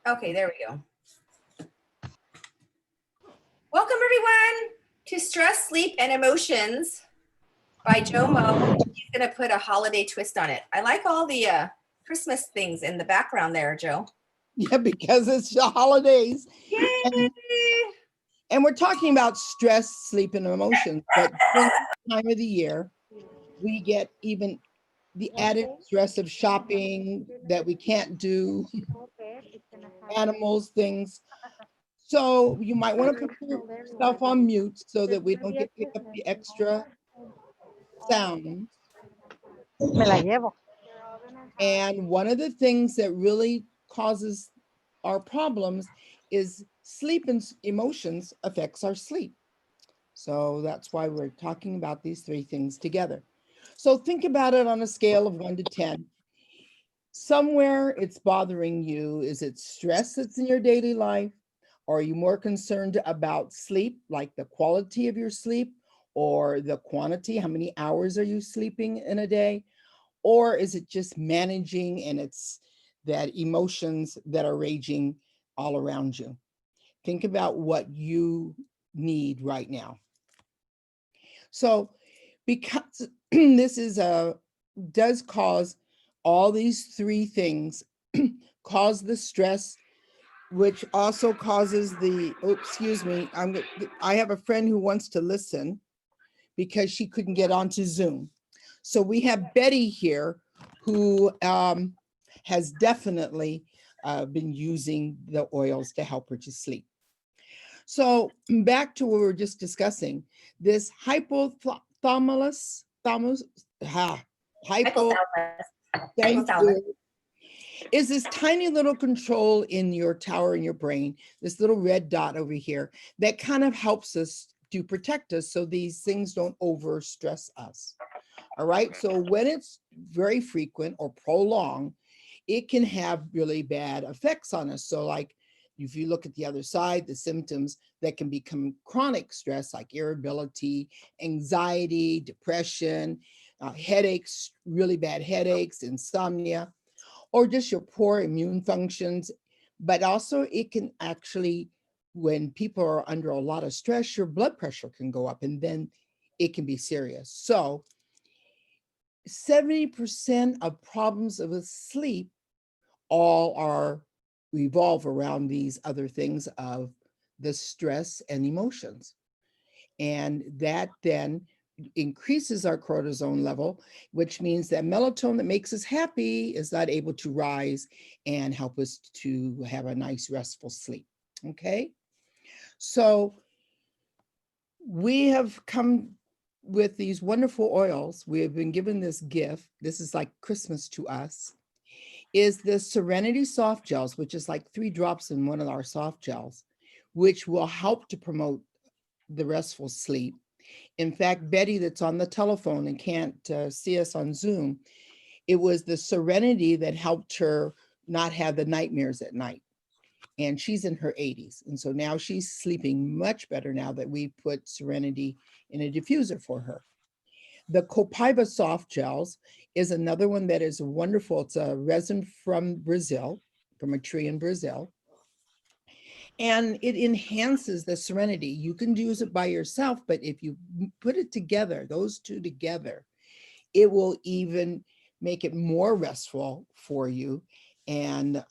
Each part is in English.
Okay, there we go. Welcome everyone to Stress, Sleep, and Emotions by Joe Mo. He's gonna put a holiday twist on it. I like all the Christmas things in the background there, Joe. Yeah, because it's the holidays. Yay! And we're talking about stress, sleep, and emotions. But during this time of the year, we get even the added stress of shopping that we can't do, animals, things. So you might want to put yourself on mute so that we don't pick up the extra sounds. Me la llevo. And one of the things that really causes our problems is sleep and emotions affects our sleep. So that's why we're talking about these three things together. So think about it on a scale of 1 to 10. Somewhere it's bothering you. Is it stress that's in your daily life? Or are you more concerned about sleep, like the quality of your sleep or the quantity? How many hours are you sleeping in a day? Or is it just managing and it's that emotions that are raging all around you? Think about what you need right now. So because this is does cause all these three things, cause the stress, which also causes the, excuse me, I have a friend who wants to listen because she couldn't get onto Zoom. So we have Betty here who has definitely been using the oils to help her to sleep. So back to what we were just discussing, this hypothalamus, thank you, is this tiny little control in your tower in your brain, this little red dot over here that kind of helps us to protect us so these things don't over stress us. All right, so when it's very frequent or prolonged, it can have really bad effects on us. So like if you look at the other side, the symptoms that can become chronic stress like irritability, anxiety, depression, headaches, really bad headaches, insomnia, or just your poor immune functions. But also it can actually, when people are under a lot of stress, your blood pressure can go up and then it can be serious. So 70% of problems with sleep all revolve around these other things of the stress and emotions. And that then increases our cortisone level, which means that melatonin that makes us happy is not able to rise and help us to have a nice restful sleep. Okay, so we have come with these wonderful oils. We have been given this gift. This is like Christmas to us. Is the Serenity soft gels, which is like 3 drops in one of our soft gels, which will help to promote the restful sleep. In fact, Betty that's on the telephone and can't see us on Zoom, it was the Serenity that helped her not have the nightmares at night. And she's in her 80s. And so now she's sleeping much better now that we put Serenity in a diffuser for her. The Copaiba soft gels is another one that is wonderful. It's a resin from Brazil, from a tree in Brazil. And it enhances the serenity. You can use it by yourself, but if you put it together, those two together, it will even make it more restful for you. And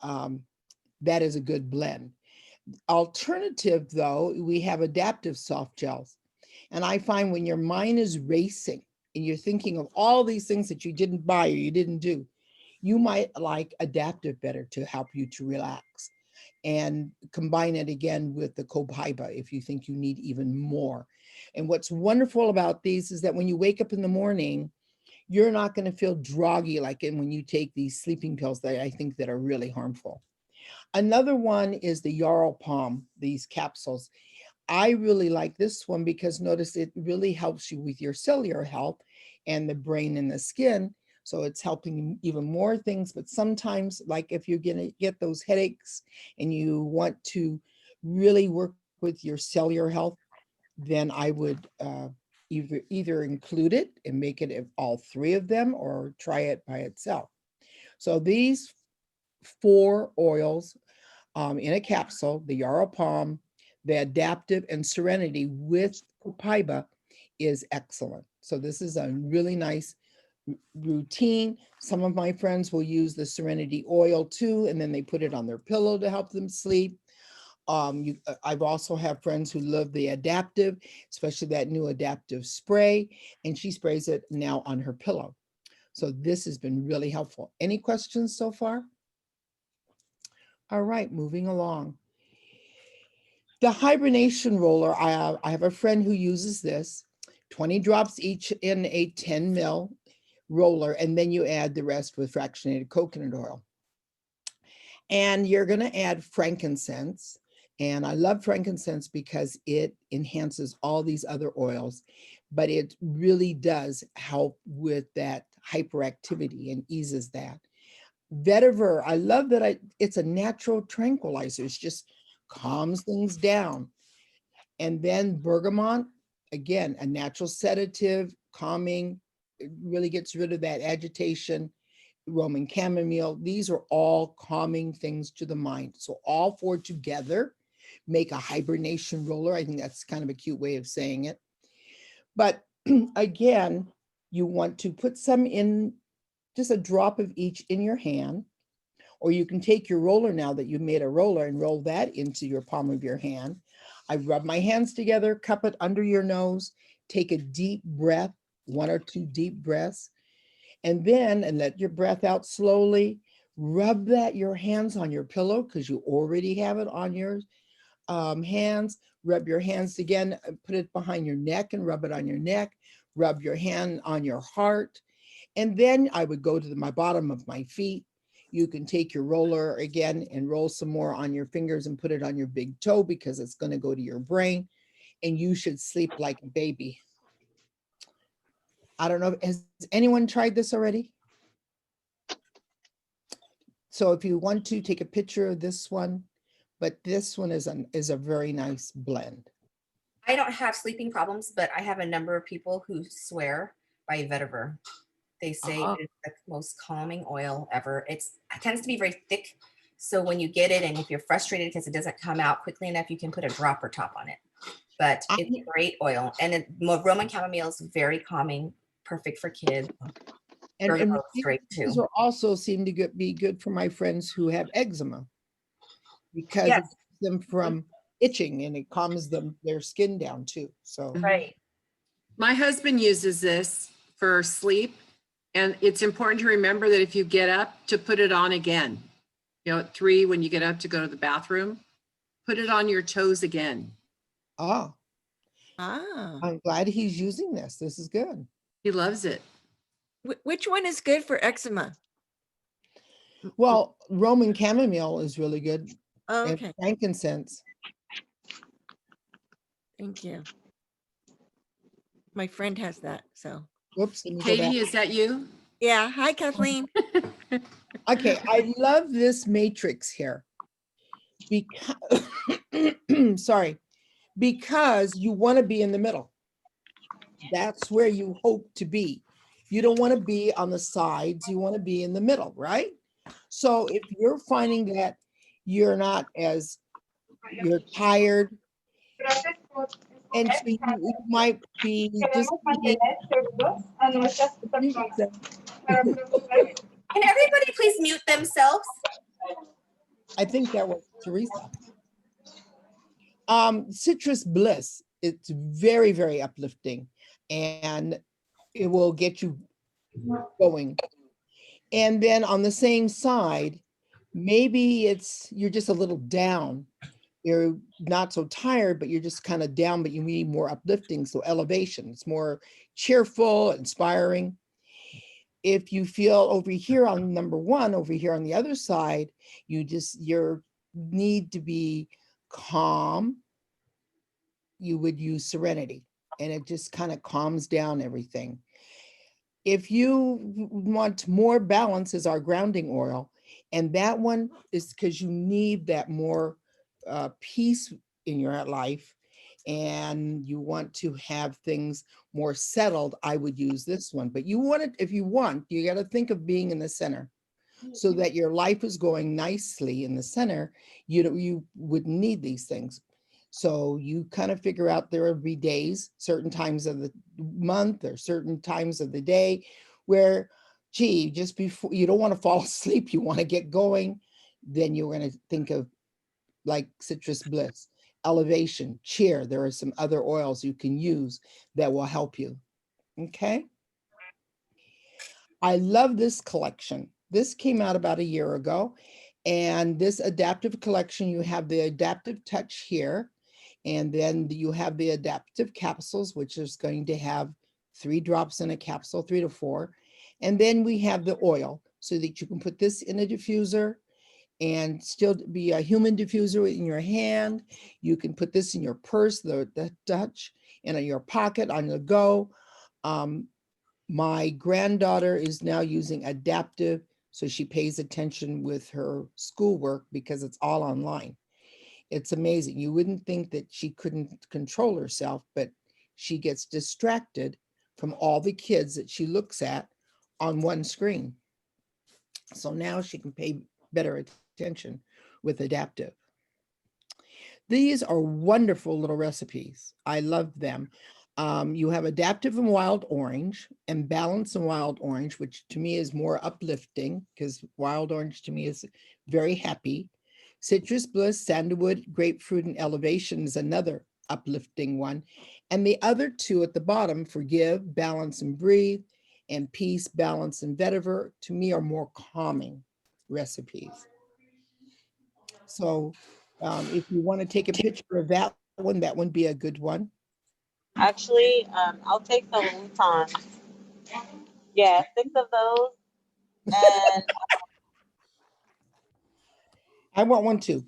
that is a good blend. Alternative though, we have adaptive soft gels. And I find when your mind is racing and you're thinking of all these things that you didn't buy or you didn't do, you might like adaptive better to help you to relax. And combine it again with the Copaiba if you think you need even more. And what's wonderful about these is that when you wake up in the morning, you're not going to feel groggy like when you take these sleeping pills that I think that are really harmful. Another one is the Yarrow Palm, these capsules. I really like this one because notice it really helps you with your cellular health and the brain and the skin. So it's helping even more things. But sometimes, like if you're going to get those headaches and you want to really work with your cellular health, then I would either include it and make it all 3 of them or try it by itself. So these 4 oils in a capsule, the Yarrow Palm, the Adaptive, and Serenity with copaiba is excellent. So this is a really nice routine. Some of my friends will use the Serenity oil too, and then they put it on their pillow to help them sleep. I've also have friends who love the Adaptive, especially that new Adaptive spray, and she sprays it now on her pillow. So this has been really helpful. Any questions so far? All right, moving along. The hibernation roller, I have a friend who uses this, 20 drops each in a 10 ml roller, and then you add the rest with fractionated coconut oil. And you're going to add frankincense. And I love frankincense because it enhances all these other oils, but it really does help with that hyperactivity and eases that. Vetiver, I love that it's a natural tranquilizer. It's just calms things down. And then bergamot, again, a natural sedative, calming, it really gets rid of that agitation. Roman chamomile, these are all calming things to the mind. So all four together make a hibernation roller. I think that's kind of a cute way of saying it. But again, you want to put some in, just a drop of each in your hand, or you can take your roller now that you've made a roller and roll that into your palm of your hand. I rub my hands together, cup it under your nose, take a deep breath, 1 or 2 deep breaths, and let your breath out slowly. Rub your hands on your pillow because you already have it on your hands. Rub your hands again, put it behind your neck and rub it on your neck. Rub your hand on your heart. And then I would go to my bottom of my feet. You can take your roller again and roll some more on your fingers and put it on your big toe because it's going to go to your brain and you should sleep like a baby. I don't know, has anyone tried this already? So if you want to take a picture of this one, but this one is a very nice blend. I don't have sleeping problems, but I have a number of people who swear by vetiver. They say it's the most calming oil ever. It tends to be very thick. So when you get it and if you're frustrated because it doesn't come out quickly enough, you can put a dropper top on it. But it's a great oil. And Roman chamomile is very calming, perfect for kids. And great too. these will also seem to be good for my friends who have eczema because it keeps them from itching and it calms their skin down too. So right. My husband uses this for sleep, and it's important to remember that if you get up to put it on again, at 3 when you get up to go to the bathroom, put it on your toes again. I'm glad he's using this. This is good. He loves it. Which one is good for eczema? Well, Roman chamomile is really good. Oh, And okay, frankincense. thank you. My friend has that, so. Whoops. Let me go back. Katie, is that you? Yeah, hi Kathleen. Okay, I love this matrix here. Because, sorry, because you want to be in the middle. That's where you hope to be. You don't want to be on the sides. You want to be in the middle, right? So if you're finding that you're tired, and so you might be just eating. Can everybody please mute themselves? I think that was Teresa. Citrus Bliss, it's very, very uplifting and it will get you going. And then on the same side, maybe you're just a little down. You're not so tired, but you're just kind of down, but you need more uplifting. So elevation, it's more cheerful, inspiring. If you feel over here on number 1, over here on the other side, you need to be calm, you would use Serenity and it just kind of calms down everything. If you want more balance, is our grounding oil. And that one is because you need that more peace in your life and you want to have things more settled, I would use this one. But if you want, you got to think of being in the center. so that your life is going nicely in the center, you would need these things. So you kind of figure out there will be days, certain times of the month or certain times of the day where, gee, just before you don't want to fall asleep, you want to get going, then you're going to think of like citrus bliss, elevation, cheer. There are some other oils you can use that will help you. Okay. I love this collection. This came out about a year ago. And this adaptive collection, you have the adaptive touch here. And then you have the adaptive capsules, which is going to have 3 drops in a capsule, 3 to 4. And then we have the oil so that you can put this in a diffuser and still be a human diffuser in your hand. You can put this in your purse, the touch, and in your pocket on the go. My granddaughter is now using adaptive, so she pays attention with her schoolwork because it's all online. It's amazing. You wouldn't think that she couldn't control herself, but she gets distracted from all the kids that she looks at on one screen. So now she can pay better attention with adaptive. These are wonderful little recipes. I love them. You have adaptive and wild orange and balance and wild orange, which to me is more uplifting because wild orange to me is very happy. Citrus bliss, sandalwood, grapefruit, and elevation is another uplifting one. And the other 2 at the bottom, forgive, balance, and breathe, and peace, balance, and vetiver, to me are more calming recipes. So if you want to take a picture of that would be a good one. Actually, I'll take the Louis. Yeah, 6 of those. And I want one too.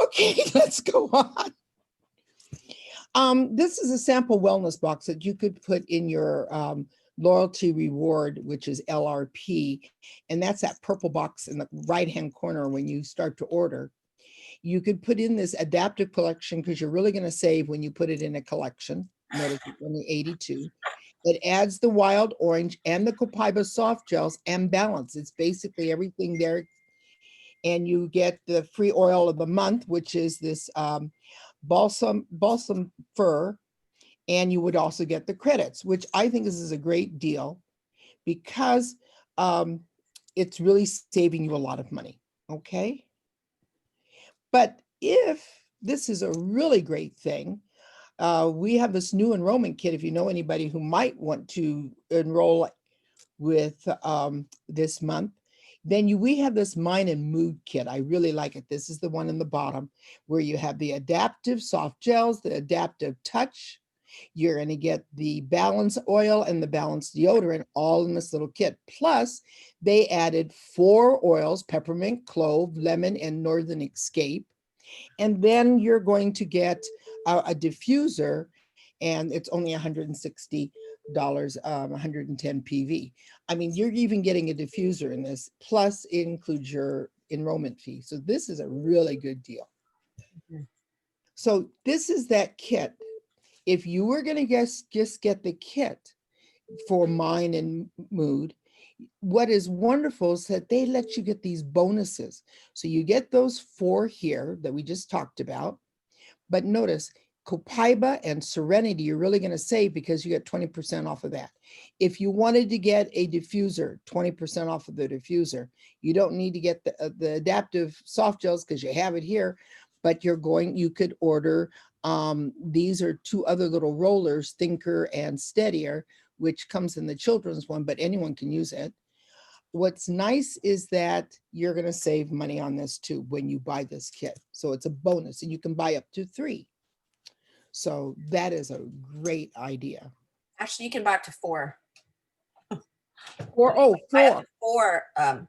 Okay, let's go on. This is a sample wellness box that you could put in your loyalty reward, which is LRP. And that's that purple box in the right-hand corner when you start to order. You could put in this adaptive collection because you're really going to save when you put it in a collection. Notice it's only 82. It adds the wild orange and the copaiba soft gels and balance. It's basically everything there. And you get the free oil of the month, which is this balsam fir. And you would also get the credits, which I think this is a great deal because it's really saving you a lot of money. Okay. But if this is a really great thing, we have this new enrollment kit. If you know anybody who might want to enroll with this month, then we have this mind and mood kit. I really like it. This is the one in the bottom where you have the adaptive soft gels, the adaptive touch. You're going to get the balance oil and the balance deodorant all in this little kit. Plus, they added 4 oils, peppermint, clove, lemon, and northern escape. And then you're going to get a diffuser, and it's only $160, 110 PV. I mean, you're even getting a diffuser in this, plus it includes your enrollment fee. So this is a really good deal. So this is that kit. If you were going to just get the kit for mind and mood, what is wonderful is that they let you get these bonuses. So you get those 4 here that we just talked about. But notice, copaiba and serenity, you're really going to save because you get 20% off of that. If you wanted to get a diffuser, 20% off of the diffuser. You don't need to get the adaptive soft gels because you have it here, but you could order, these are 2 other little rollers, Thinker and Steadier, which comes in the children's one, but anyone can use it. What's nice is that you're going to save money on this too when you buy this kit. So it's a bonus and you can buy up to 3. So that is a great idea. Actually, you can buy up to 4. Or, Buy up 4. to 4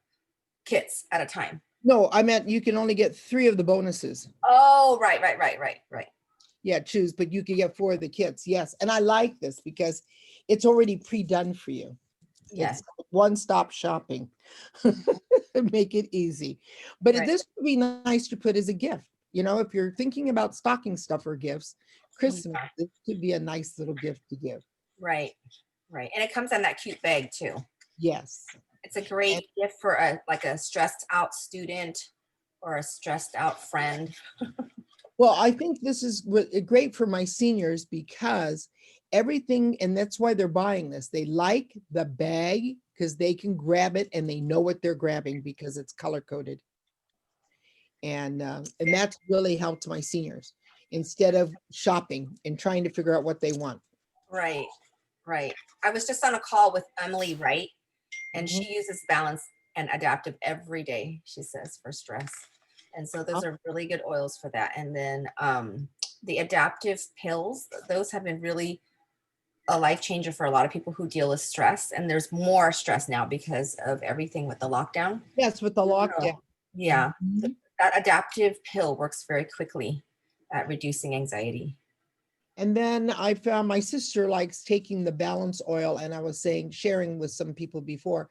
kits at a time. No, I meant you can only get 3 of the bonuses. Oh, right. Yeah, choose, but you can get 4 of the kits. Yes. And I like this because it's already pre-done for you. Yes. It's one-stop shopping. Make it easy. But Right. this would be nice to put as a gift. You know, if you're thinking about stocking stuffer gifts, Christmas, Yeah. this could be a nice little gift to give. Right. And it comes in that cute bag too. Yes. It's a great gift for like a stressed out student or a stressed out friend. Well, I think this is great for my seniors because everything, and that's why they're buying this. They like the bag because they can grab it and they know what they're grabbing because it's color coded. And that's really helped my seniors instead of shopping and trying to figure out what they want. Right, right. I was just on a call with Emily Wright, and she uses balance and adaptive every day, she says, for stress. And so those are really good oils for that. And then the adaptive pills, those have been really a life changer for a lot of people who deal with stress. And there's more stress now because of everything with the lockdown. Yes, with the lockdown. Yeah, Mhm. that adaptive pill works very quickly at reducing anxiety. And then I found my sister likes taking the balance oil, and I was sharing with some people before,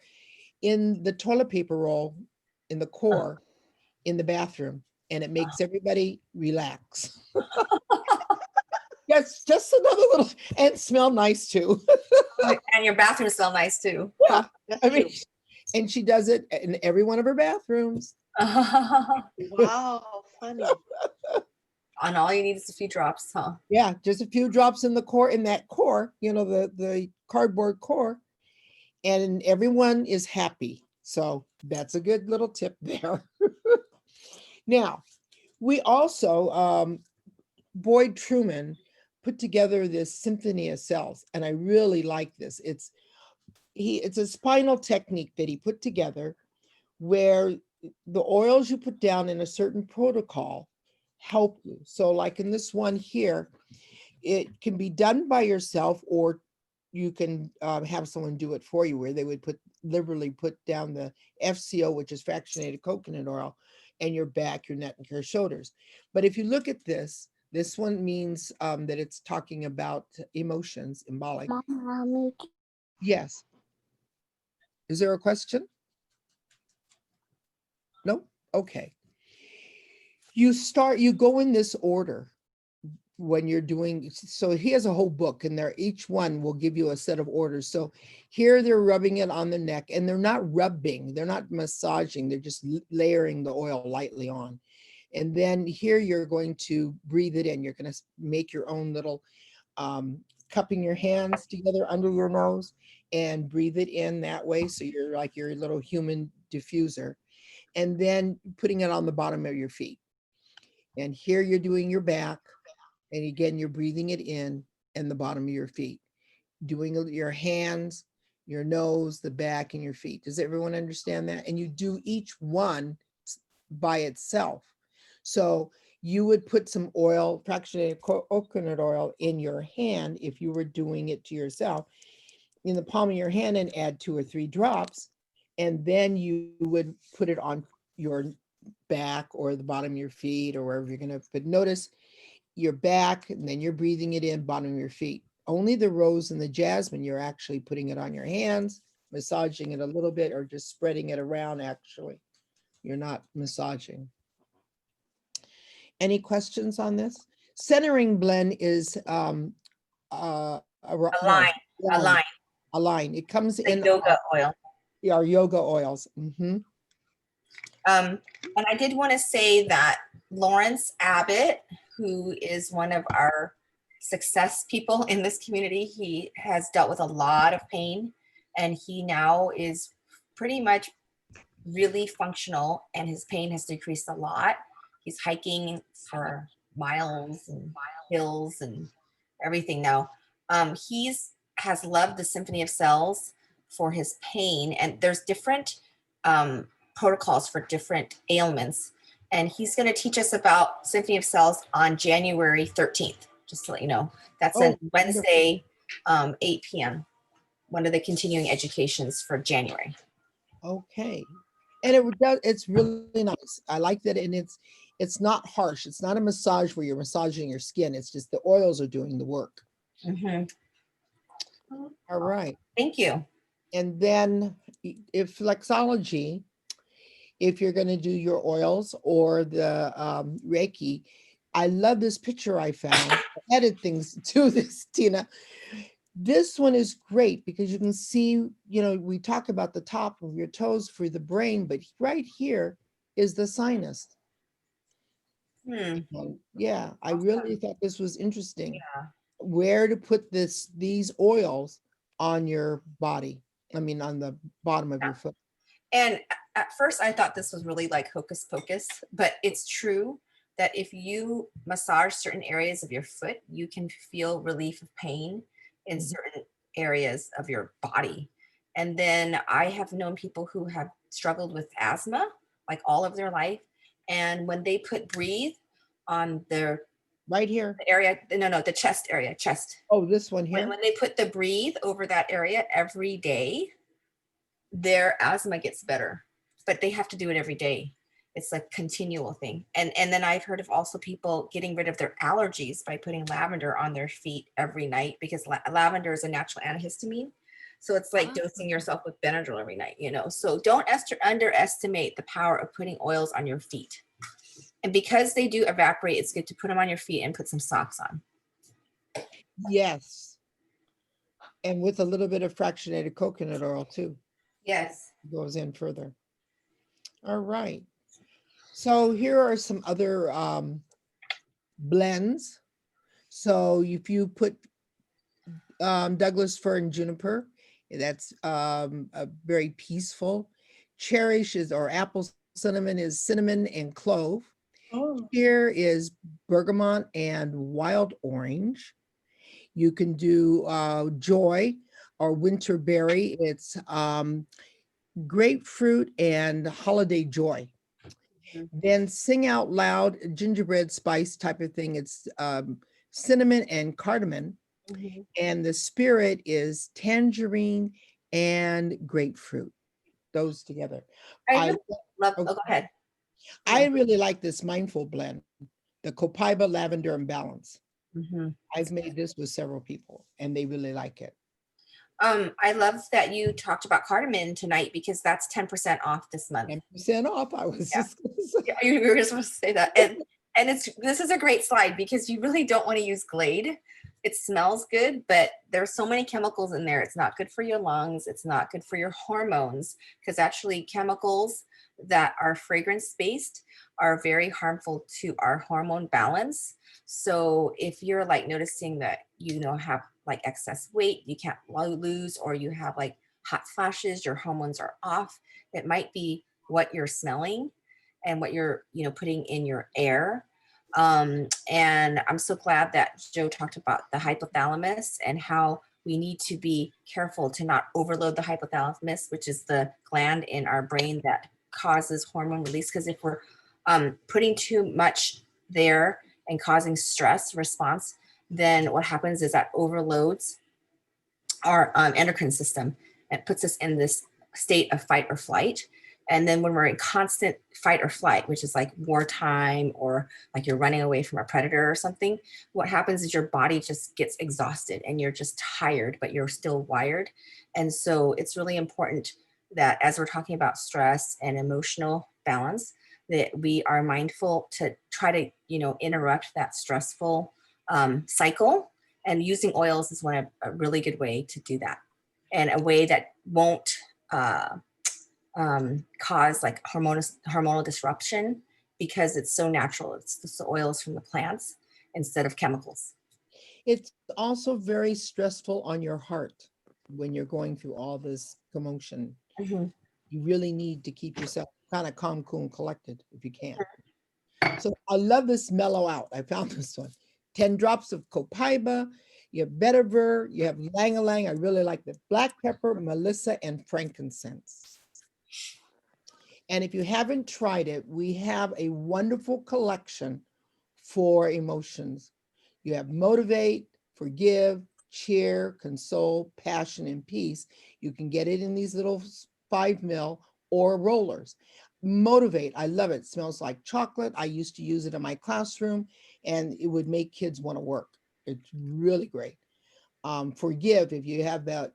in the toilet paper roll, in the core, in the bathroom, and it makes everybody relax. Yes, just another little, and smell nice too. And your bathroom smell nice too. Yeah, I mean, and she does it in every one of her bathrooms. Wow, funny. And all you need is a few drops, huh? Yeah, just a few drops in the core, in that core, the cardboard core, and everyone is happy. So that's a good little tip there. Now, we also, Boyd Truman put together this symphony of cells, and I really like this. It's a spinal technique that he put together where the oils you put down in a certain protocol help you. So like in this one here, it can be done by yourself, or you can have someone do it for you, where they would liberally put down the FCO, which is fractionated coconut oil, and your back, your neck, and your shoulders. But if you look at this one means that it's talking about emotions, embolic. Yes. Is there a question? No? Okay. You go in this order when you're doing, so he has a whole book, and each one will give you a set of orders. So here they're rubbing it on the neck, and they're not rubbing, they're not massaging, they're just layering the oil lightly on. And then here you're going to breathe it in. You're going to make your own little cupping your hands together under your nose and breathe it in that way. So you're like your little human diffuser, and then putting it on the bottom of your feet. And here you're doing your back. And again, you're breathing it in and the bottom of your feet, doing your hands, your nose, the back, and your feet. Does everyone understand that? And you do each one by itself. So you would put some oil, fractionated coconut oil, in your hand if you were doing it to yourself, in the palm of your hand, and add 2 or 3 drops. And then you would put it on your back or the bottom of your feet or wherever you're going to, but notice your back, and then you're breathing it in, bottom of your feet. Only the rose and the jasmine, you're actually putting it on your hands, massaging it a little bit, or just spreading it around. Actually, you're not massaging. Any questions on this? Centering blend is A line. It comes The in yoga oil. our yoga oils. And I did want to say that Lawrence Abbott, who is one of our success people in this community, he has dealt with a lot of pain, and he now is pretty much really functional, and his pain has decreased a lot. He's hiking for miles and hills and everything now. Has loved the Symphony of Cells for his pain, and there's different protocols for different ailments. And he's going to teach us about Symphony of Cells on January 13th, just to let you know. That's on Wednesday, 8 p.m. One of the continuing educations for January. Okay. And it's really nice. I like that. And it's not harsh. It's not a massage where you're massaging your skin. It's just the oils are doing the work. All right. Thank you. And then if flexology, if you're going to do your oils or the Reiki, I love this picture I found. I added things to this, Tina. This one is great because you can see, you know, we talk about the top of your toes for the brain, but right here is the sinus. Hmm. Yeah, I really thought this was interesting. Yeah. Where to put these oils on your body. I mean, on the bottom of your foot. And at first I thought this was really like hocus pocus, but it's true that if you massage certain areas of your foot, you can feel relief of pain in Mhm. certain areas of your body. And then I have known people who have struggled with asthma like all of their life. And when they put breathe on their Right here. area, no, the chest area, chest. Oh, this one here. When they put the breathe over that area every day, their asthma gets better, but they have to do it every day. It's a continual thing. And then I've heard of also people getting rid of their allergies by putting lavender on their feet every night because lavender is a natural antihistamine. So it's like dosing yourself with Benadryl every night, you know. So don't underestimate the power of putting oils on your feet. And because they do evaporate, it's good to put them on your feet and put some socks on. Yes. And with a little bit of fractionated coconut oil too. Yes. Goes in further. All right. So here are some other blends. So if you put Douglas fir and juniper, that's a very peaceful. Cherish is, or apple cinnamon is cinnamon and clove. Oh. Here is bergamot and wild orange. You can do joy or winter berry. It's grapefruit and holiday joy. Mhm. Then sing out loud, gingerbread spice type of thing. It's cinnamon and cardamom. Mhm. And the spirit is tangerine and grapefruit. Those together. I I really love, oh, oh, go ahead. I really like this mindful blend, the copaiba lavender and balance. Mhm. I've made this with several people and they really like it. I love that you talked about cardamom tonight because that's 10% off this month. 10% off. I was Yeah. just gonna say. Yeah, you were supposed to say that. And this is a great slide because you really don't want to use Glade. It smells good, but there's so many chemicals in there. It's not good for your lungs. It's not good for your hormones because actually chemicals that are fragrance based are very harmful to our hormone balance. So if you're like noticing that you know have like excess weight, you can't lose, or you have like hot flashes, your hormones are off, it might be what you're smelling and what you're putting in your air. And I'm so glad that Joe talked about the hypothalamus and how we need to be careful to not overload the hypothalamus, which is the gland in our brain that causes hormone release. Because if we're putting too much there and causing stress response, then what happens is that overloads our endocrine system and puts us in this state of fight or flight. And then when we're in constant fight or flight, which is like wartime or like you're running away from a predator or something, what happens is your body just gets exhausted and you're just tired, but you're still wired. And so it's really important that as we're talking about stress and emotional balance, that we are mindful to try to, interrupt that stressful cycle. And using oils is a really good way to do that, and a way that won't cause like hormonal disruption because it's so natural. It's the oils from the plants instead of chemicals. It's also very stressful on your heart when you're going through all this commotion. Mhm. You really need to keep yourself kind of calm, cool, and collected if you can. So I love this mellow out. I found this one. 10 drops of copaiba, you have vetiver, you have lang-a-lang. I really like the black pepper, melissa, and frankincense. And if you haven't tried it, we have a wonderful collection for emotions. You have motivate, forgive, cheer, console, passion, and peace. You can get it in these little 5 ml or rollers. Motivate, I love it. It smells like chocolate. I used to use it in my classroom and it would make kids want to work. It's really great. Forgive, if you have that,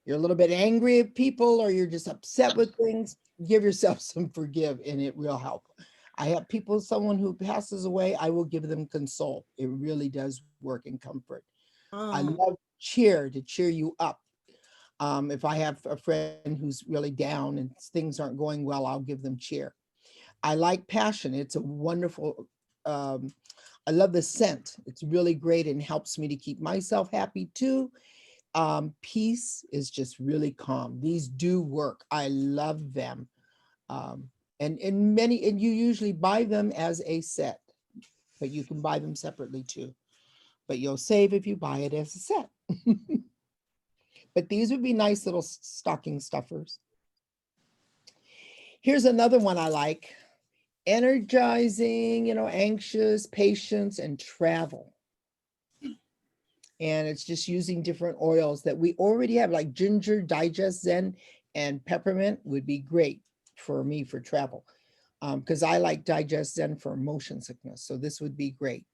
you're a little bit angry at people or you're just upset with things, give yourself some forgive and it will help. I have people, someone who passes away, I will give them console. It really does work in comfort. I Oh, love cheer to cheer you up. If I have a friend who's really down and things aren't going well, I'll give them cheer. I like passion. It's a wonderful, I love the scent. It's really great and helps me to keep myself happy too. Peace is just really calm. These do work. I love them. And you usually buy them as a set, but you can buy them separately too. But you'll save if you buy it as a set. But these would be nice little stocking stuffers. Here's another one I like. Energizing, anxious, patience, and travel. And it's just using different oils that we already have, like ginger, digest zen, and peppermint would be great for me for travel. Because I like digest zen for motion sickness. So this would be great.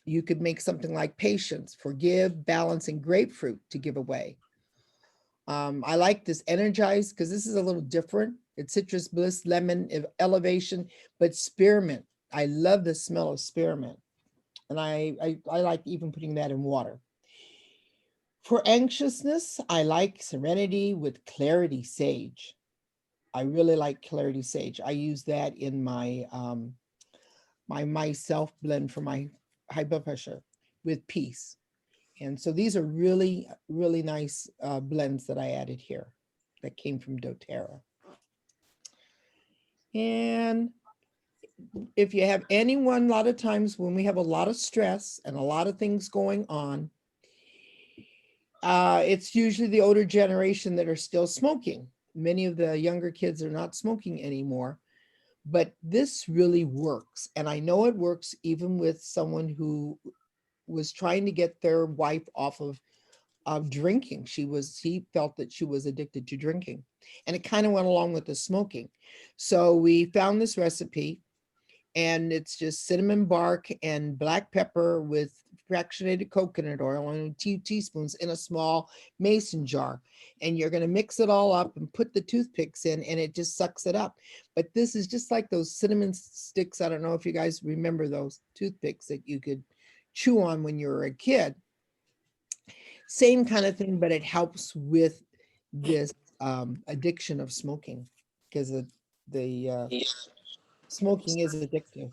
You could make something like patience, forgive, balance, and grapefruit to give away. I like this energize because this is a little different. It's citrus bliss, lemon, elevation, but spearmint. I love the smell of spearmint. And I like even putting that in water. For anxiousness, I like serenity with clarity sage. I really like clarity sage. I use that in my my myself blend for my high blood pressure with peace. And so these are really, really nice blends that I added here that came from doTERRA. And if you have anyone, a lot of times when we have a lot of stress and a lot of things going on, it's usually the older generation that are still smoking. Many of the younger kids are not smoking anymore, but this really works. And I know it works even with someone who was trying to get their wife off of drinking. He felt that she was addicted to drinking, and it kind of went along with the smoking. So we found this recipe, and it's just cinnamon bark and black pepper with fractionated coconut oil and 2 teaspoons in a small mason jar. And you're going to mix it all up and put the toothpicks in, and it just sucks it up. But this is just like those cinnamon sticks. I don't know if you guys remember those toothpicks that you could chew on when you were a kid. Same kind of thing, but it helps with this addiction of smoking, because the smoking is addictive.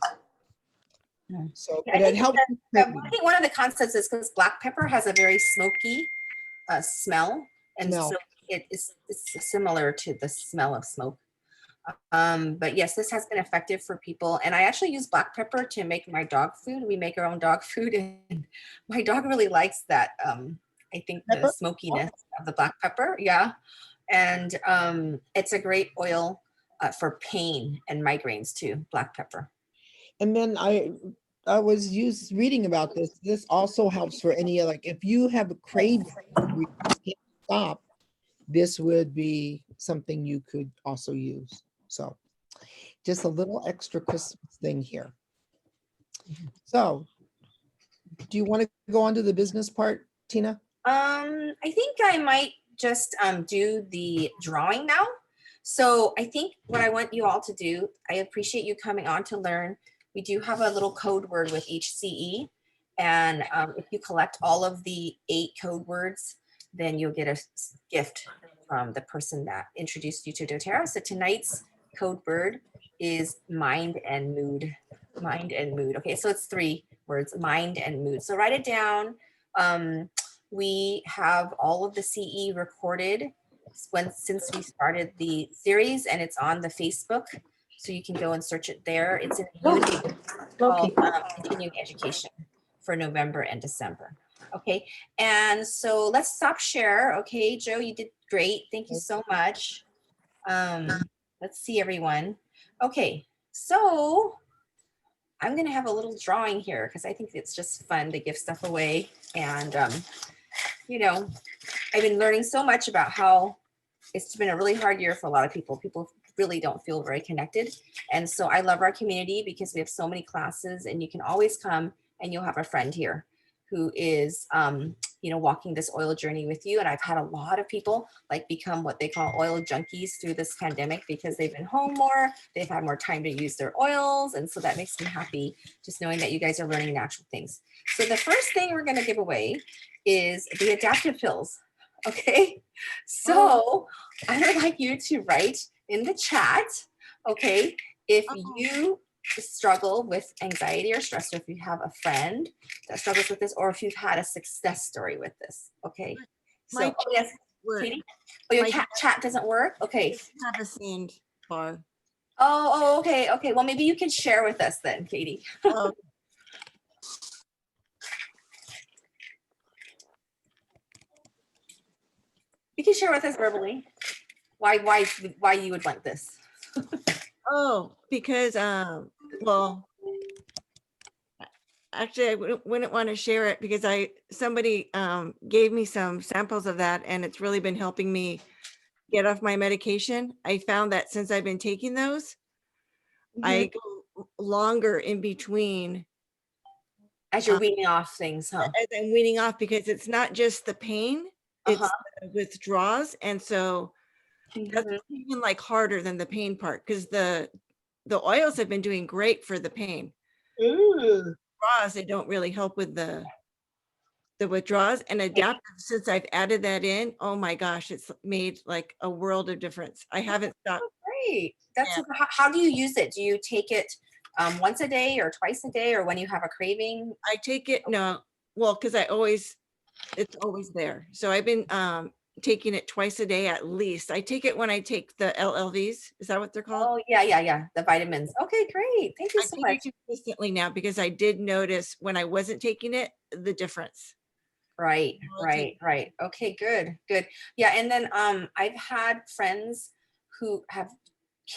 So, Yeah, but it helps. I think one of the concepts is because black pepper has a very smoky smell, and so it's similar to the smell of smoke. But yes, this has been effective for people, and I actually use black pepper to make my dog food. We make our own dog food, and my dog really likes that. I think the smokiness of the black pepper, yeah, and it's a great oil for pain and migraines too. Black pepper. And then I was reading about this. This also helps for any, like if you have a craving where you just can't stop, this would be something you could also use. So just a little extra Christmas thing here. So do you want to go on to the business part, Tina? I think I might just do the drawing now. So I think what I want you all to do, I appreciate you coming on to learn. We do have a little code word with each CE. And if you collect all of the 8 code words, then you'll get a gift from the person that introduced you to doTERRA. So tonight's code word is mind and mood. Mind and mood. Okay, so it's 3 words, mind and mood. So write it down. We have all of the CE recorded since we started the series, and it's on the Facebook, so you can go and search it there. It's in a unit called Continuing Education for November and December. Okay, and so let's stop share. Okay, Joe, you did great. Thank you so much. Let's see everyone. Okay, so I'm gonna have a little drawing here because I think it's just fun to give stuff away. And you know, I've been learning so much about how it's been a really hard year for a lot of people. People really don't feel very connected. And so I love our community because we have so many classes, and you can always come and you'll have a friend here who is walking this oil journey with you. And I've had a lot of people like become what they call oil junkies through this pandemic because they've been home more, they've had more time to use their oils. And so that makes me happy just knowing that you guys are learning natural things. So the first thing we're going to give away is the adaptive pills. Okay. So I would like you to write in the chat, okay, if you struggle with anxiety or stress, or if you have a friend that struggles with this, or if you've had a success story with this. Okay. So, My yes, Work. Katie? Oh, your My- chat doesn't work? Okay. Have a sand bar. Okay. Okay. Well, maybe you can share with us then, Katie. Oh, You can share with us verbally why you would want this. oh, because well, actually, I wouldn't want to share it because somebody gave me some samples of that, and it's really been helping me get off my medication. I found that since I've been taking those, I go longer in between As you're weaning off things, huh? as I'm weaning off because it's not just the pain, it's the withdrawals, and so that's even like harder than the pain part because the oils have been doing great for the pain. Withdrawals, they don't really help with the withdrawals, and adaptive, since I've added that in, oh my gosh, it's made like a world of difference. I haven't stopped. Great. That's super. How do you use it? Do you take it once a day or twice a day or when you have a craving? I take it, no, well, because it's always there. So I've been taking it twice a day at least. I take it when I take the LLVs. Is that what they're called? Oh, yeah. The vitamins. Okay, great. Thank you I so take much. it consistently now because I did notice when I wasn't taking it, the difference. Right. Okay. Okay, good. Yeah, and then I've had friends who have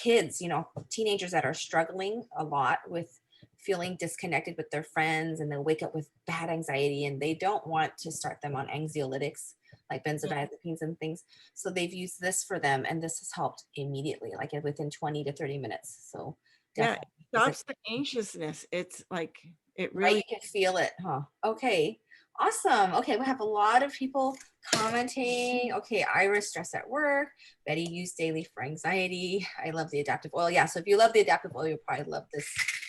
kids, teenagers that are struggling a lot with feeling disconnected with their friends, and they'll wake up with bad anxiety and they don't want to start them on anxiolytics like benzodiazepines and things. So they've used this for them, and this has helped immediately, like within 20 to 30 minutes. So Yeah, definitely. it stops the anxiousness. It's like, it Right, really, you can feel it, huh? Okay, awesome. Okay, we have a lot of people commenting. Okay, Iris, stress at work. Betty, use daily for anxiety. I love the adaptive oil. Yeah, so if you love the adaptive oil, you'll probably love this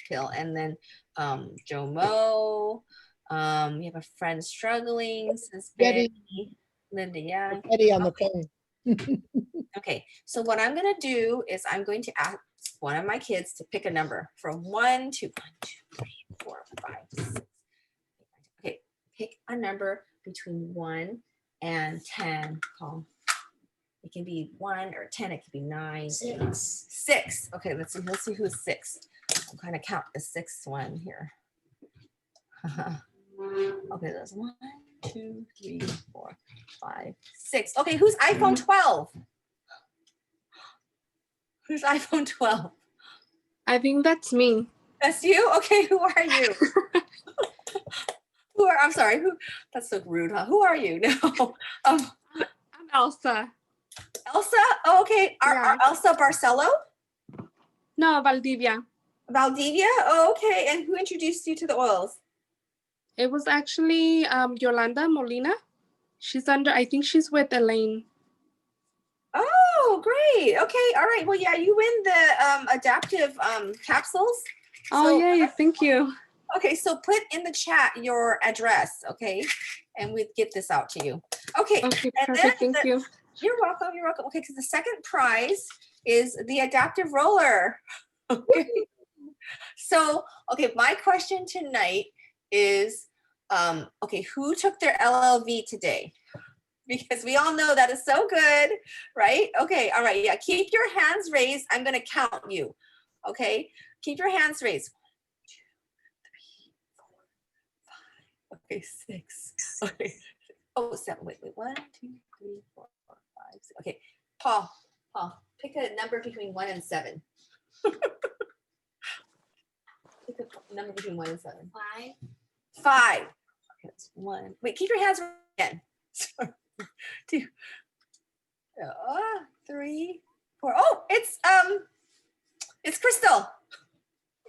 pill. And then Joe Mo, you have a friend struggling, says Betty. Betty. Linda Young. Betty on the phone. Okay, so what I'm gonna do is I'm going to ask one of my kids to pick a number from 1 to 1, 2, 3, 4, 5, 6. Okay, pick a number between 1 and 10. Paul. It can be 1 or 10. It could be 9. 6. Okay, let's see who's 6. I'm going to count the 6th one here. Okay, there's 1, 2, 3, 4, 5, 6. Okay, who's iPhone 12? Who's iPhone 12? I think that's me. That's you? Okay, who are you? I'm sorry, that's so rude, huh? Who are you? No. I'm Elsa. Elsa? Oh, okay. Yeah. Elsa Barcelo? No, Valdivia. Valdivia? Oh, okay. And who introduced you to the oils? It was actually Yolanda Molina. I think she's with Elaine. Oh, great. Okay. All right. Well, yeah, you win the adaptive capsules. Oh, So- yay. Thank you. Okay, so put in the chat your address, okay? And we'd get this out to you. Okay. Okay, and perfect. then Thank you. You're welcome. Okay, because the second prize is the adaptive roller. Okay. So, okay, my question tonight is, okay, who took their LLV today? Because we all know that is so good, right? Okay, all right, yeah, keep your hands raised. I'm gonna count you, okay? Keep your hands raised. 1, 2, 3, 4, 5. Okay, 6. Okay. Oh, 7. Wait. 1, 2, 3, 4, 5, 6. Okay, Paul, pick a number between 1 and 7. Pick a number between 1 and 7. 5. Okay, that's 1. Wait, keep your hands raised again. 2, 3, 4. Oh, it's Crystal.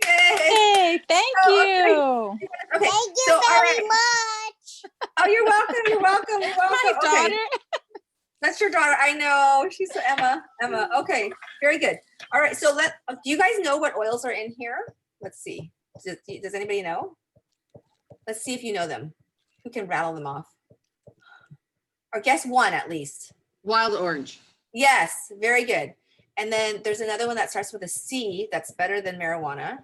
Yay! Hey, thank Oh, okay. you. Okay, Thank you so, all very right. much. Oh, you're welcome. You're welcome. You're welcome. My Okay. daughter. That's your daughter. I know. She's Emma. Emma. Okay. Very good. All right. So do you guys know what oils are in here? Let's see. Does anybody know? Let's see if you know them. Who can rattle them off? Or guess one at least. Wild orange. Yes. Very good. And then there's another one that starts with a C that's better than marijuana.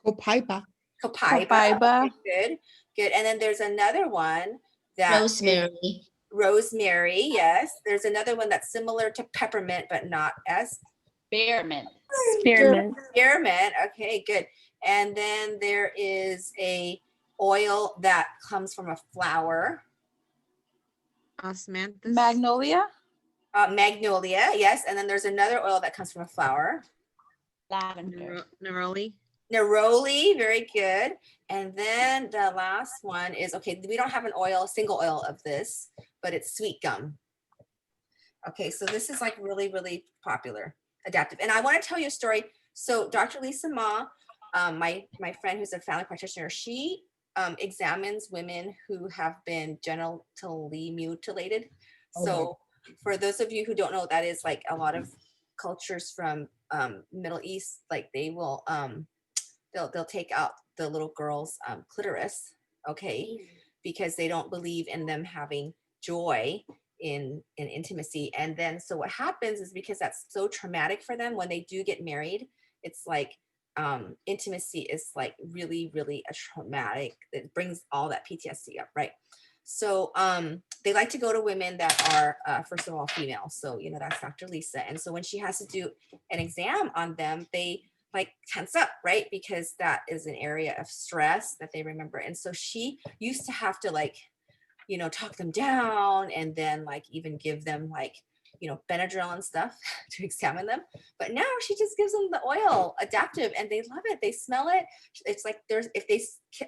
Copaiba. Copaiba. Copaiba. Okay, good. Good. And then there's another one that Rosemary. rosemary. Yes. There's another one that's similar to peppermint, but not as Spearmint. Spearmint. spearmint. Okay, good. And then there is a oil that comes from a flower. Osmanthus. Magnolia. Magnolia. Yes. And then there's another oil that comes from a flower. Lavender. Neroli. Neroli, very good. And then the last one is, okay, we don't have a single oil of this, but it's sweet gum. Okay, so this is like really, really popular, adaptive. And I want to tell you a story. So Dr. Lisa Ma, my friend who's a family practitioner, she examines women who have been genitally mutilated. So for those of you who don't know what that is, like a lot of cultures from Middle East, like they will they'll take out the little girl's clitoris, okay, because they don't believe in them having joy in intimacy. And then so what happens is, because that's so traumatic for them, when they do get married, it's like intimacy is like really, really a traumatic, it brings all that PTSD up, right? So they like to go to women that are first of all female, so you know that's Dr. Lisa. And so when she has to do an exam on them, they like tense up, right? Because that is an area of stress that they remember. And so she used to have to like, you know, talk them down, and then like even give them like, you know, Benadryl and stuff to examine them. But now she just gives them the oil, adaptive, and they love it. They smell it. It's like if they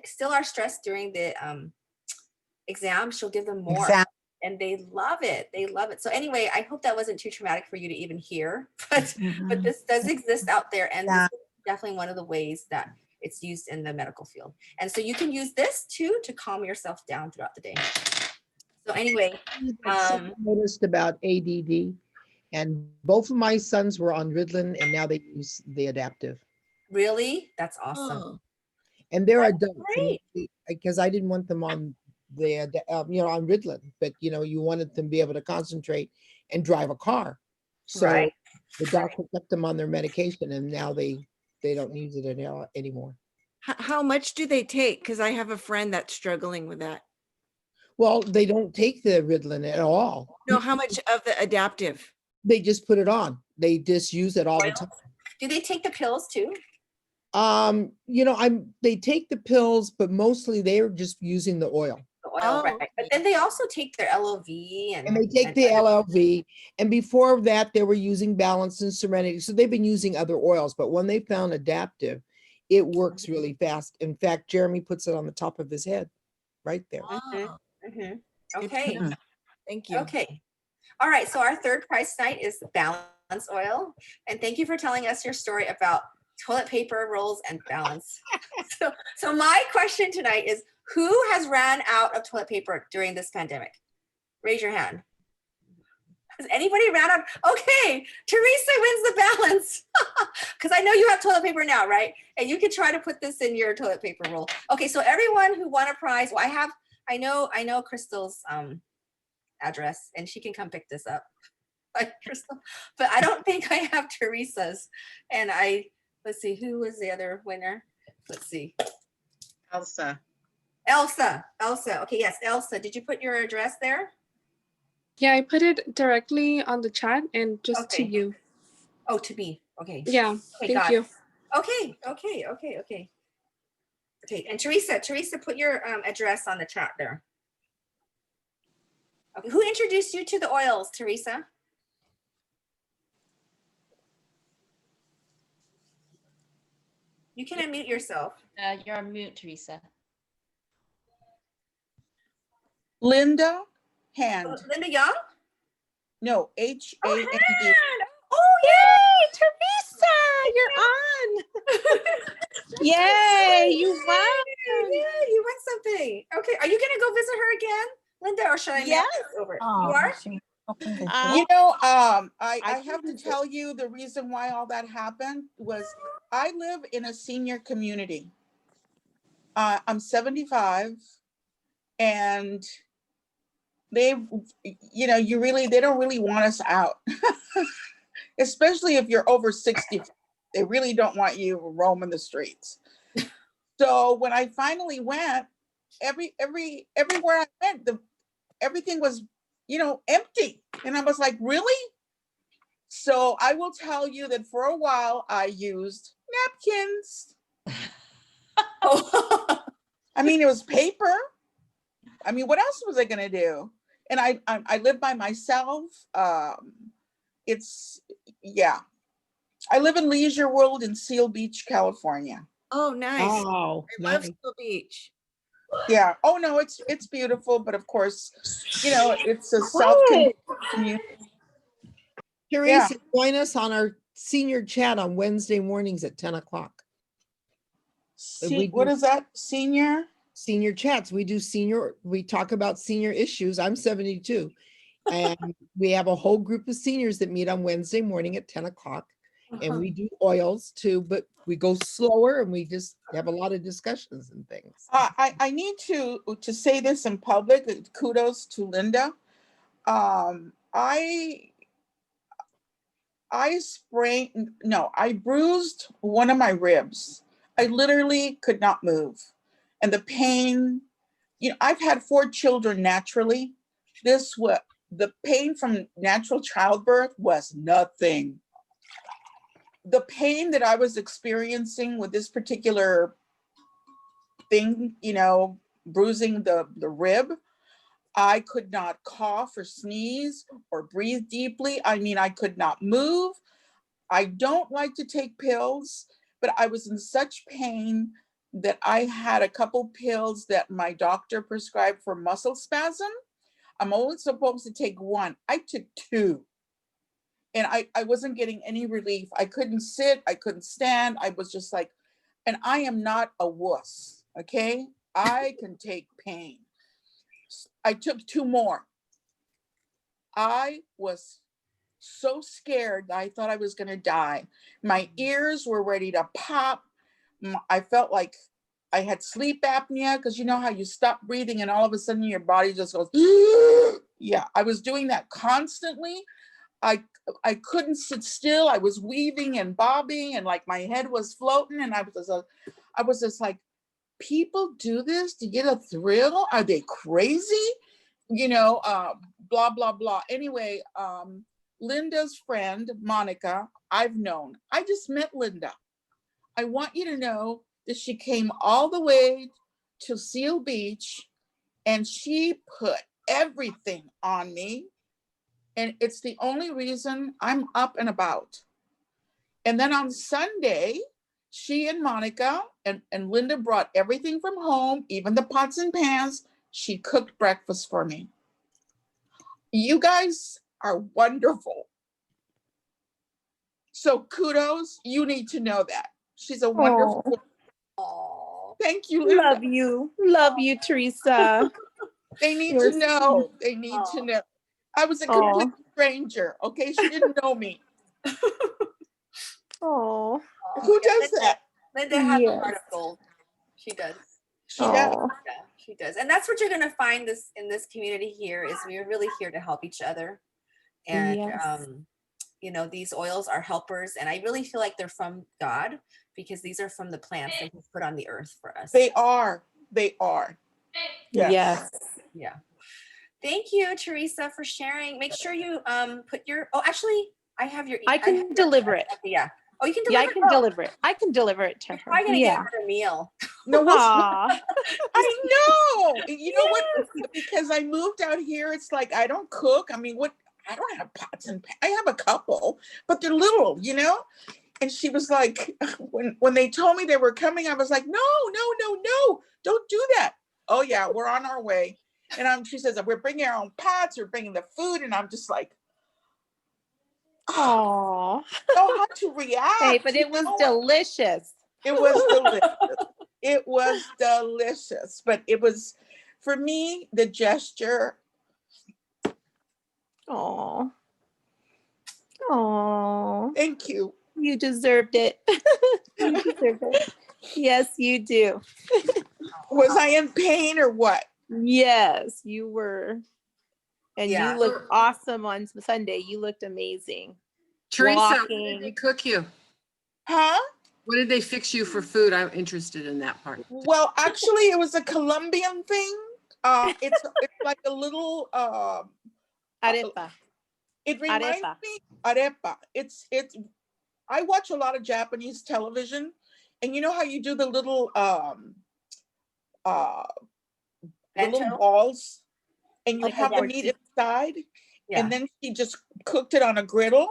still are stressed during the exam, she'll give them more. And they love it. They love it. So anyway, I hope that wasn't too traumatic for you to even hear, but this does exist out there, and this is definitely one of the ways that it's used in the medical field. And so you can use this too to calm yourself down throughout the day. So anyway, I noticed about ADD, and both of my sons were on Ritalin, and now they use the adaptive. really, that's awesome. Oh. And they're That's adults, great. because I didn't want them on the on Ritalin, but you wanted them to be able to concentrate and drive a car. So Right. the doctor kept them on their medication, and now they don't use it anymore. How much do they take? Because I have a friend that's struggling with that. Well, they don't take the Ritalin at all. No, how much of the adaptive? They just put it on. They just use it all the Oil? time. Do they take the pills too? They take the pills, but mostly they're just using the oil. The oil, Oh, right. But then they also take their LOV And they take the LLV. And before that, they were using Balance and Serenity. So they've been using other oils. But when they found adaptive, it works really fast. In fact, Jeremy puts it on the top of his head right there. Oh, Mhm. good to Okay. know. Thank you. Okay. All right. So our third prize tonight is Balance oil. And thank you for telling us your story about toilet paper rolls and balance. So my question tonight is, who has ran out of toilet paper during this pandemic? Raise your hand. Has anybody ran out? Okay, Teresa wins the balance. Because I know you have toilet paper now, right? And you can try to put this in your toilet paper roll. Okay, so everyone who won a prize, well, I know Crystal's address, and she can come pick this up. Crystal, but I don't think I have Teresa's. And let's see, who was the other winner? Let's see. Elsa. Elsa. Okay, yes, Elsa. Did you put your address there? Yeah, I put it directly on the chat and just Okay. to you. Oh, to me. Okay. Yeah, Okay, thank got you. it. Okay. Okay, and Teresa, put your address on the chat there. Okay, who introduced you to the oils, Teresa? You can unmute yourself. You're on mute, Teresa. Linda Hand. Linda Young? No, Oh, H-A-N-D. Hand. Oh, yay! Teresa, you're on. Yay, you won. Yeah, you went something. Okay, are you gonna go visit her again, Linda, or should I mail Yes. this over? Oh, You are? she opened the Uh, door. You know, I I have to can- tell you the reason why all that happened was I live in a senior community. I'm 75 and they, they don't really want us out, especially if you're over 60. They really don't want you roaming the streets. So when I finally went, everywhere I went, everything was, empty. And I was like, really? So I will tell you that for a while I used napkins. Oh. I mean, it was paper. I mean, what else was I gonna do? And I live by myself. It's yeah. I live in Leisure World in Seal Beach, California. Oh, nice. Oh, I love nice. Seal Beach. Yeah. Oh no, it's beautiful, but of course, it's a community. Teresa, join us on our senior chat on Wednesday mornings at 10 o'clock. What is that? Senior? Senior chats. We talk about senior issues. I'm 72. And we have a whole group of seniors that meet on Wednesday morning at 10 o'clock. And we do oils too, but we go slower and we just have a lot of discussions and things. I need to say this in public. Kudos to Linda. I bruised one of my ribs. I literally could not move. And the pain, I've had 4 children naturally. The pain from natural childbirth was nothing. The pain that I was experiencing with this particular thing, bruising the rib, I could not cough or sneeze or breathe deeply. I mean, I could not move. I don't like to take pills, but I was in such pain that I had a couple pills that my doctor prescribed for muscle spasm. I'm only supposed to take 1. I took 2. And I wasn't getting any relief. I couldn't sit, I couldn't stand. I was just like, and I am not a wuss, okay? I can take pain. I took 2 more. I was so scared that I thought I was going to die. My ears were ready to pop. I felt like I had sleep apnea because you know how you stop breathing and all of a sudden your body just goes, yeah, I was doing that constantly. I couldn't sit still. I was weaving and bobbing and like my head was floating and I was just like, people do this to get a thrill? Are they crazy? Blah, blah, blah. Anyway, Linda's friend, Monica, I've known. I just met Linda. I want you to know that she came all the way to Seal Beach and she put everything on me. And it's the only reason I'm up and about. And then on Sunday, she and Monica and Linda brought everything from home, even the pots and pans. She cooked breakfast for me. You guys are wonderful. So kudos, you need to know that. She's a wonderful. Oh. Thank you, Linda. Love you, Teresa. They need You're to know. They need to know. I was a complete stranger, okay? She didn't know me. Oh, Who does that? Linda has a Yes. heart of gold. She does. She does. Yeah, she does. And that's what you're going to find in this community here is we're really here to help each other. And, Yes. these oils are helpers. And I really feel like they're from God because these are from the plants that He's put on the earth for us. They are. They are. Yes. Yeah. Thank you, Teresa, for sharing. Make sure you put your, actually, I have your. I can deliver it. Yeah. Oh, you can Yeah, deliver I can deliver it. I can deliver it to You're her. probably going to Yeah. get her a meal. No, Aw. I know. You know what? Because I moved out here, it's like I don't cook. I mean, I don't have pots and pans. I have a couple, but they're little, And she was like, when they told me they were coming, I was like, no, don't do that. Oh yeah, we're on our way. And she says, we're bringing our own pots, we're bringing the food. And I'm just like, Aw. know how to react. Hey, but it was delicious. It was delicious. It was delicious, but it was, for me, the gesture. Oh. Oh. Thank you. You deserved it. You deserved it. Yes, you do. Was I in pain or what? Yes, you were. And Yeah. you looked awesome on Sunday. You looked amazing. Teresa, what did Walking. they cook you? Huh? What did they fix you for food? I'm interested in that part. Well, actually, it was a Colombian thing. It's like a little. Arepa. It reminds Arepa. me arepa. It's. I watch a lot of Japanese television, and you know how you do the little the little Bento? balls, and you Like a have the meat tortilla. inside, Yeah. and then she just cooked it on a griddle.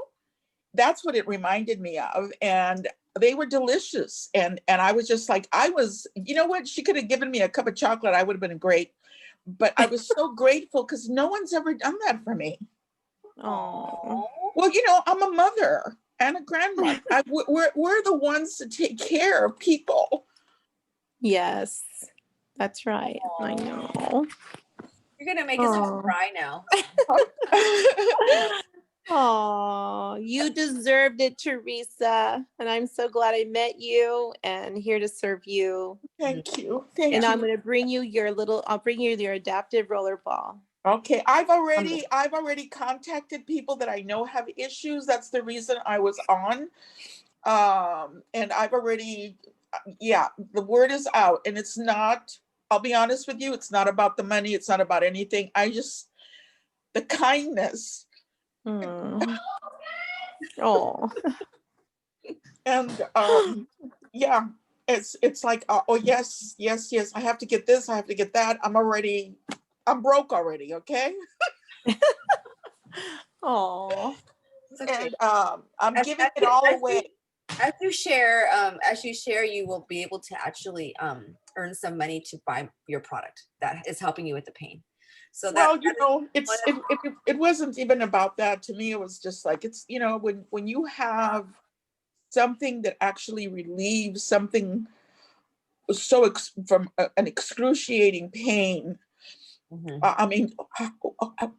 That's what it reminded me of, and they were delicious. And I was just like, you know what? She could have given me a cup of chocolate. I would have been great. But I was so grateful because no one's ever done that for me. Oh. Well, I'm a mother and a grandmother. We're the ones to take care of people. Yes. That's right. I know. You're gonna make us all Oh. cry now. Oh, you deserved it, Teresa. And I'm so glad I met you and here to serve you. Thank you. Thank And you. I'm gonna bring you I'll bring you your adaptive roller ball. Okay, I've already contacted people that I know have issues. That's the reason I was on. And I've already, yeah, the word is out, and it's not, I'll be honest with you, it's not about the money, it's not about anything. The kindness. Mm. Oh. And yeah, it's like, oh yes, I have to get this, I have to get that. I'm broke already, okay? Oh. And I'm giving it all away. As you share, you will be able to actually earn some money to buy your product that is helping you with the pain. So Well, it wasn't even about that. To me, it was just like, it's, when you have something that actually relieves something from an excruciating pain. I mean,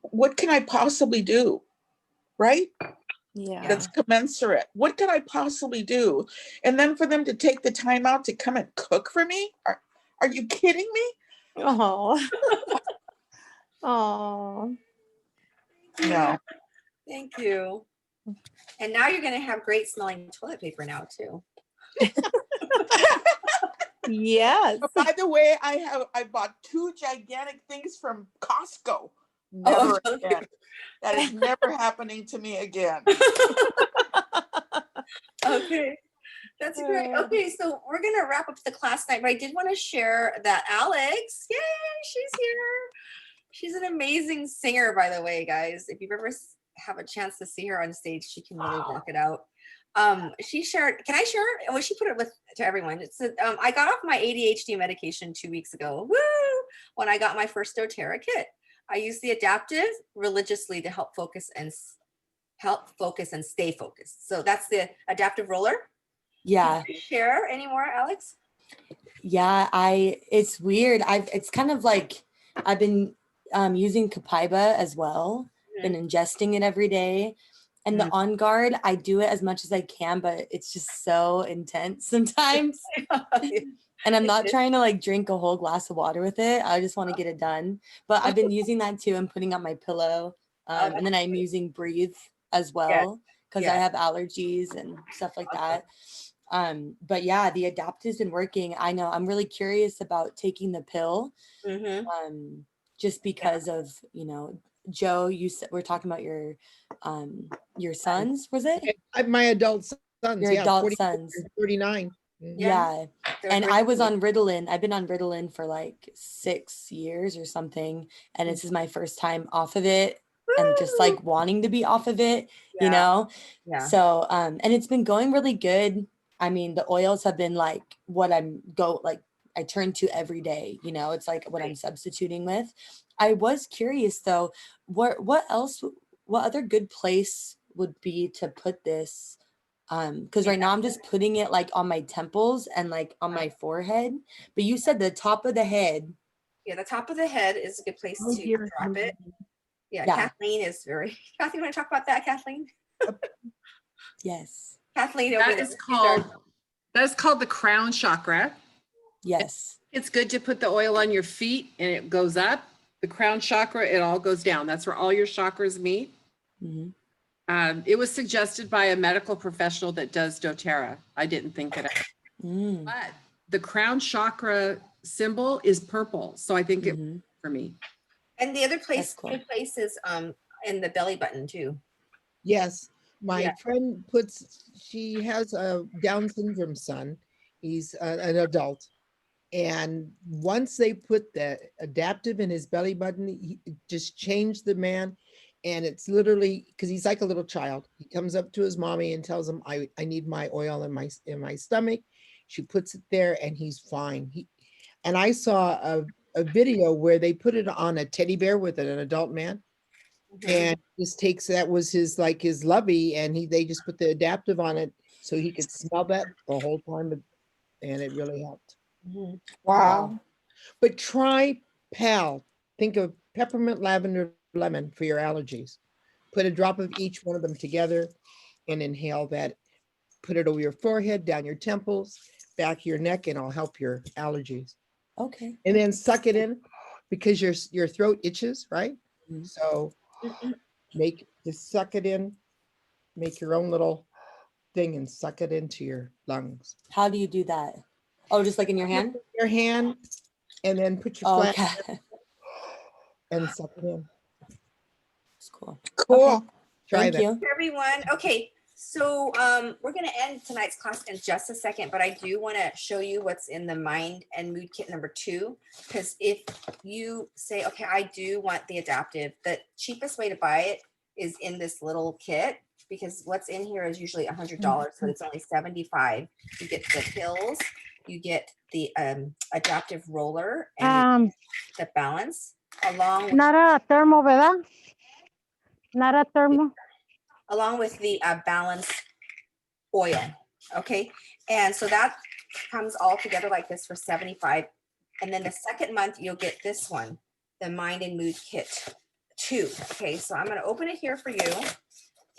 what can I possibly do, right? Yeah. That's commensurate. What can I possibly do? And then for them to take the time out to come and cook for me? Are you kidding me? Oh. Oh. No. Thank you. And now you're gonna have great smelling toilet paper now too. Yes. By the way, I bought 2 gigantic things from Costco. Never again. That is never happening to me again. Okay. That's great. Okay, so we're gonna wrap up the class tonight, but I did want to share that Alex, yay, she's here. She's an amazing singer, by the way, guys. If you've ever have a chance to see her on stage, she can really rock it out. She shared, can I share? Well, she put it to everyone. It said, I got off my ADHD medication 2 weeks ago. Woo! When I got my first doTERRA kit. I use the adaptive religiously to help focus and stay focused. So that's the adaptive roller. Yeah. Can you share any more, Alex? Yeah, it's weird. It's kind of like I've been using Copaiba as well, been ingesting it every day. And the On Guard, I do it as much as I can, but it's just so intense sometimes. And I'm not trying to like drink a whole glass of water with it. I just want to get it done. But I've been using that too and putting on my pillow. And then I'm using Breathe as well because I have allergies and stuff like that. But yeah, the adaptive's been working. I know I'm really curious about taking the pill. Just because of, Joe, we're talking about your sons, was it? My adult sons, Your adult sons. 39. Yeah. And I was on Ritalin. I've been on Ritalin for like 6 years or something. And this is my first time off of it and just like wanting to be off of it, you know? Yeah. So, and it's been going really good. I mean, the oils have been like what I turn to every day, it's like what I'm substituting with. I was curious though, what other good place would be to put this Because right now I'm just putting it like on my temples and like on my forehead. But you said the top of the head. Yeah, the top of the head is a good place Oh, to dear. drop it. Yeah, Yeah. Kathleen is very, Kathy, you want to talk about that, Kathleen? Yes. Kathleen over That there. is she's our- called the crown chakra. Yes. It's good to put the oil on your feet and it goes up. The crown chakra, it all goes down. That's where all your chakras meet. Mhm. It was suggested by a medical professional that does doTERRA. I didn't think it, Mm. but the crown chakra symbol is purple. So I think it Mhm. for me. And the other place, That's cool. good place is in the belly button too. Yes, my Yeah. friend she has a Down syndrome son. He's an adult. And once they put the adaptive in his belly button, he it just changed the man. And it's literally because he's like a little child. He comes up to his mommy and tells him, I need my oil in my stomach. She puts it there and he's fine. And I saw a video where they put it on a teddy bear with an adult man. Mhm. And just takes that was his like his lovey, and they just put the adaptive on it so he could smell that the whole time, and it really helped. Mhm. Wow. But try Pal. Think of peppermint, lavender, lemon for your allergies. Put a drop of each one of them together and inhale that. Put it over your forehead, down your temples, back of your neck, and it'll help your allergies. Okay. And then suck it in because your throat itches, right? Mhm. So just suck it in, make your own little thing and suck it into your lungs. How do you do that? Oh, just like in your hand? Your hand, and then put your Oh, flat okay. and suck it in. That's cool. Cool. Okay. Try Thank that. you. Everyone, okay, so we're gonna end tonight's class in just a second, but I do want to show you what's in the mind and mood kit number 2, because if you say, okay, I do want the adaptive, the cheapest way to buy it is in this little kit, because what's in here is usually $100, but it's only $75. You get the pills, you get the adaptive roller, and you get the balance along with Not a thermo, ¿verdad? Not a thermo. the balance oil. Okay. And so that comes all together like this for 75. And then the second month, you'll get this one, the Mind and Mood Kit 2. Okay. So I'm going to open it here for you.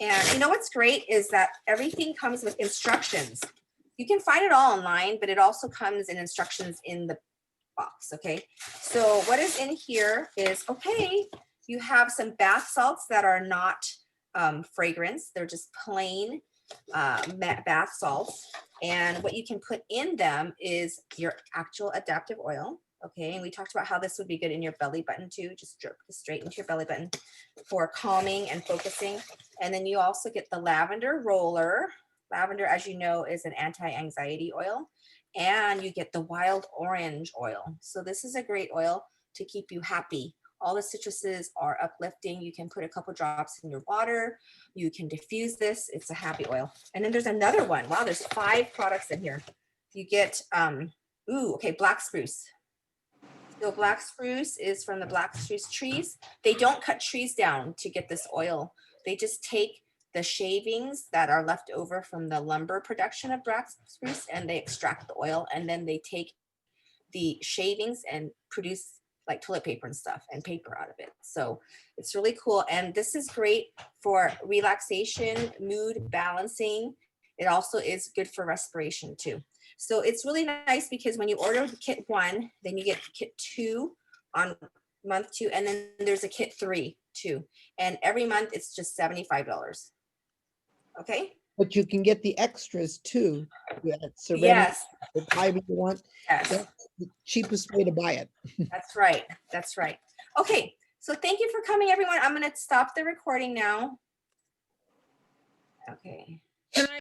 And you know what's great is that everything comes with instructions. You can find it all online, but it also comes in instructions in the box. Okay. So what is in here is, okay, you have some bath salts that are not fragrance. They're just plain bath salts. And what you can put in them is your actual adaptive oil. Okay. And we talked about how this would be good in your belly button too. Just drip this straight into your belly button for calming and focusing. And then you also get the lavender roller. Lavender, as you know, is an anti-anxiety oil. And you get the wild orange oil. So this is a great oil to keep you happy. All the citruses are uplifting. You can put a couple drops in your water. You can diffuse this. It's a happy oil. And then there's another one. Wow, there's 5 products in here. You get, black spruce. So black spruce is from the black spruce trees. They don't cut trees down to get this oil. They just take the shavings that are left over from the lumber production of black spruce and they extract the oil, and then they take the shavings and produce like toilet paper and stuff and paper out of it. So it's really cool. And this is great for relaxation, mood balancing. It also is good for respiration too. So it's really nice because when you order kit 1, then you get kit 2 on month 2, and then there's a kit 3 too. And every month it's just $75. Okay. But you can get the extras too. That ceramic, Yes. the type you want. Yes. That's the cheapest way to buy it. That's right. That's right. Okay. So thank you for coming, everyone. I'm going to stop the recording now. Okay. Can I